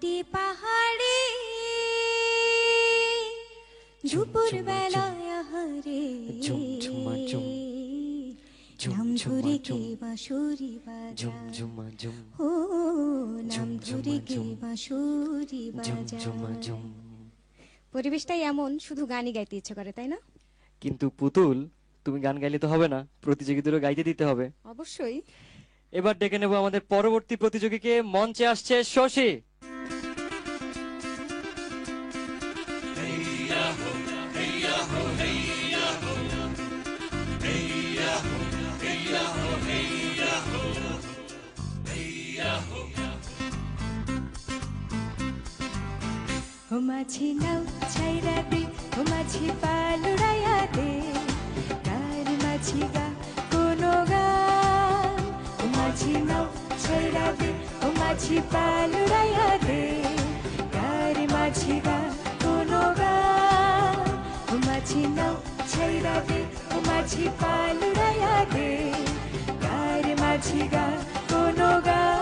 উঠে পাহাড়ে দুপুর বেলায় আহারে নাম ধরে কে বাঁশুরি বাজায় ও নাম ধরে কে বাঁশুরি বাজায়। পরিবেশটাই এমন, শুধু গানই গাইতে ইচ্ছে করে, তাই না? কিন্তু পুতুল, তুমি গান গাইলে তো হবে না, প্রতিযোগীদেরও গাইতে দিতে হবে। অবশ্যই। এবার ডেকে নেব আমাদের পরবর্তী প্রতিযোগীকে। মঞ্চে আসছে শশী। ও মাঝি নাও ছাইরা দে, ও মাঝি পাল উড়াইয়া দে, গার মাঝি গা কোনো গান। ও মাঝি নাও ছাইরা দে, ও মাঝি পাল উড়াইয়া দে, গার মাঝি গা কোনো গান। ও মাঝি নাও ছাইরা দে, ও মাঝি পাল উড়াইয়া দে, গার মাঝি গা কোনো গান।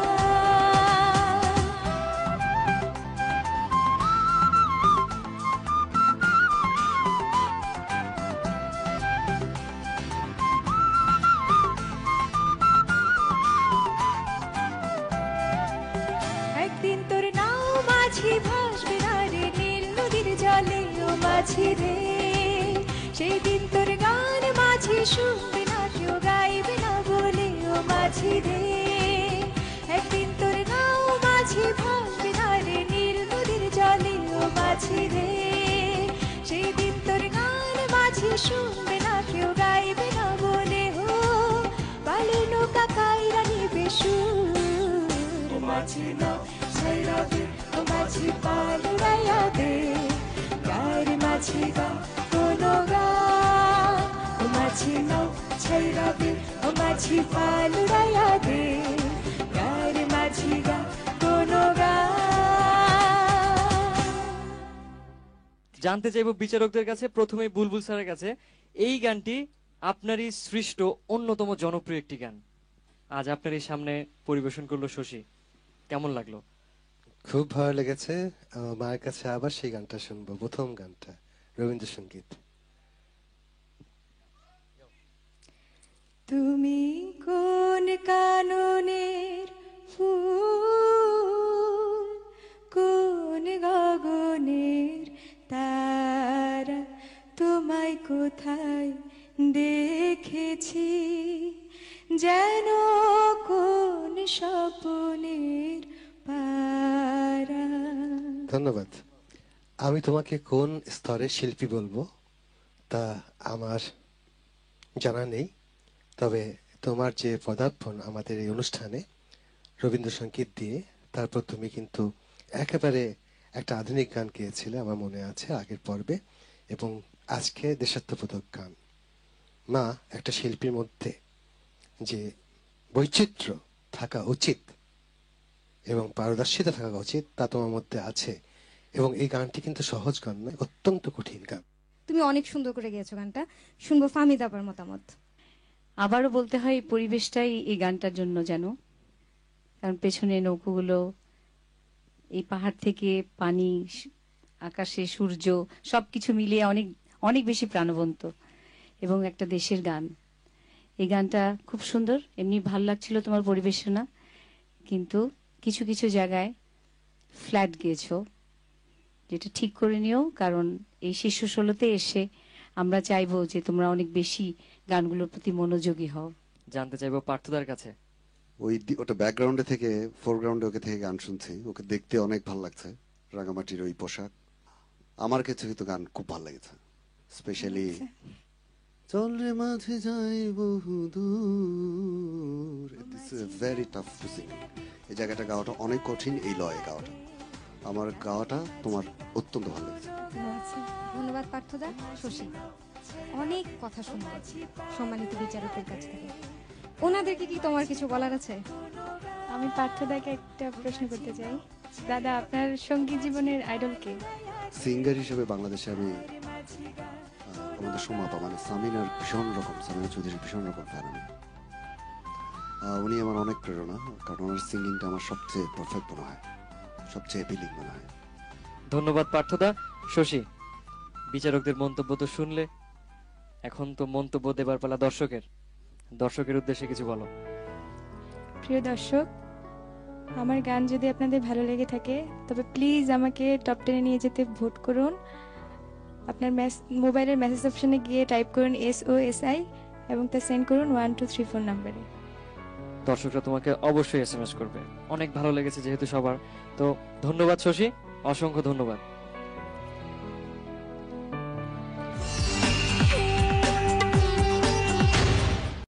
একদিন তোর নাও মাঝি ভাসবে না রে নীল নদীর জলে, ও মাঝি রে সেই দিন তোর গান মাঝি শুনবে না, কেউ গাইবে না বলে, ও মাঝি রে। একদিন তোর নাও মাঝি ভাসবে না রে নীল নদীর জলে, ও মাঝি রে সেই দিন তোর গান মাঝি শুনবে না, কেউ গাইবে না বলে, ও বালুর নৌকা কাইরা নিবে সুর। ও মাঝি নাও ছাইরা দে, ও মাঝি পাল উড়াইয়া দে, গায়ের মাঝি গা কোনো গান। ও মাঝি নাও ছাইরা দে, ও মাঝি পাল উড়াইয়া দে, গায়ের মাঝি গা কোনো গান। জানতে চাইবো বিচারকদের কাছে, প্রথমে বুলবুল স্যারের কাছে, এই গানটি আপনারই সৃষ্ট অন্যতম জনপ্রিয় একটি গান, আজ আপনার এই সামনে পরিবেশন করলো শশী, কেমন লাগলো? খুব ভালো লেগেছে। মায়ের কাছে আবার সেই গানটা শুনবো, প্রথম গানটা রবীন্দ্রসঙ্গীত। তুমি কোন কাননের ফুল, কোন গগনের তারা, তোমায় কোথায় দেখেছি, যেন কোন স্বপ্নের পারা। ধন্যবাদ। আমি তোমাকে কোন স্তরের শিল্পী বলবো তা আমার জানা নেই, তবে তোমার যে পদার্পণ আমাদের এই অনুষ্ঠানে রবীন্দ্রসঙ্গীত দিয়ে, তারপর তুমি কিন্তু একেবারে একটা আধুনিক গান গেয়েছিলে আমার মনে আছে আগের পর্বে, এবং আজকে দেশাত্মবোধক গান। মা, একটা শিল্পীর মধ্যে যে বৈচিত্র্য থাকা উচিত এবং পারদর্শিতা থাকা উচিত তা তোমার মধ্যে আছে, এবং এই গানটি কিন্তু সহজ গান নয়, অত্যন্ত কঠিন গান। তুমি অনেক সুন্দর করে গেয়েছো গানটা, শুনবো ফাহমিদা আপার মতামত। আবারও বলতে হয় পরিবেশটাই এই গানটার জন্য, যেন কারণ পেছনে নৌকোগুলো, এই পাহাড় থেকে পানি, আকাশে সূর্য, সবকিছু মিলিয়ে অনেক অনেক বেশি প্রাণবন্ত এবং একটা দেশের গান। এই গানটা খুব সুন্দর, এমনি ভালো লাগছিল তোমার পরিবেশনা, কিন্তু কিছু কিছু জায়গায় ফ্ল্যাট গেছো, যেটা ঠিক করে নিও, কারণ এই শীর্ষ 16তে এসে আমরা চাইবো যে তোমরা অনেক বেশি গানগুলোর প্রতি মনোযোগী হও। জানতে চাইবো পার্থদার কাছে। ওটা ব্যাকগ্রাউন্ডে থেকে ফোরগ্রাউন্ডে ওকে থেকে গান শুনছি, ওকে দেখতে অনেক ভালো লাগছে, রাঙামাটির ওই পোশাক। আমার কাছে কিন্তু গান খুব ভালো লেগেছে, স্পেশালি চলরে মাঝে যাই বহুদূর। This is very tough to Singh. এই জায়গাটা গাওয়াটা অনেক কঠিন, এই লয়ে গাওয়াটা। আমার গাওয়াটা তোমার অত্যন্ত ভালো লেগেছে। ধন্যবাদ পার্থদা। শশী, অনেক কথা শুনবো সম্মানিত বিচারকের কাছ থেকে, ওনাদেরকে কি তোমার কিছু বলার আছে? আমি পার্থদাকে একটা প্রশ্ন করতে চাই। দাদা, আপনার সঙ্গীত জীবনের আইডল কে? সিঙ্গার হিসেবে বাংলাদেশে আমি আমাদের সোমাপা মানে সামিনা চৌধুরীর ভীষণ রকম ফ্যান আমি। উনি আমার অনেক প্রেরণা, কারণ ওনার সিঙ্গিংটা আমার সবচেয়ে পারফেক্ট মনে হয়, সবচেয়ে অ্যাপিলিং মনে হয়। ধন্যবাদ পার্থদা। শশী, বিচারকদের মন্তব্য তো শুনলে, এখন তো মন্তব্য দেবার পালা দর্শকের। দর্শকের উদ্দেশ্যে কিছু বলো। প্রিয় দর্শক, আমার গান যদি আপনাদের ভালো লেগে থাকে তবে প্লিজ আমাকে টপ 10-এ নিয়ে যেতে ভোট করুন। আপনার মোবাইলের মেসেজ অপশনে গিয়ে টাইপ করুন SOSI এবং তা সেন্ড করুন 1234 নাম্বারে। দর্শকরা তোমাকে অবশ্যই SMS করবে। অনেক ভালো লেগেছে যেহেতু সবার। তো ধন্যবাদ শশী, অসংখ্য ধন্যবাদ।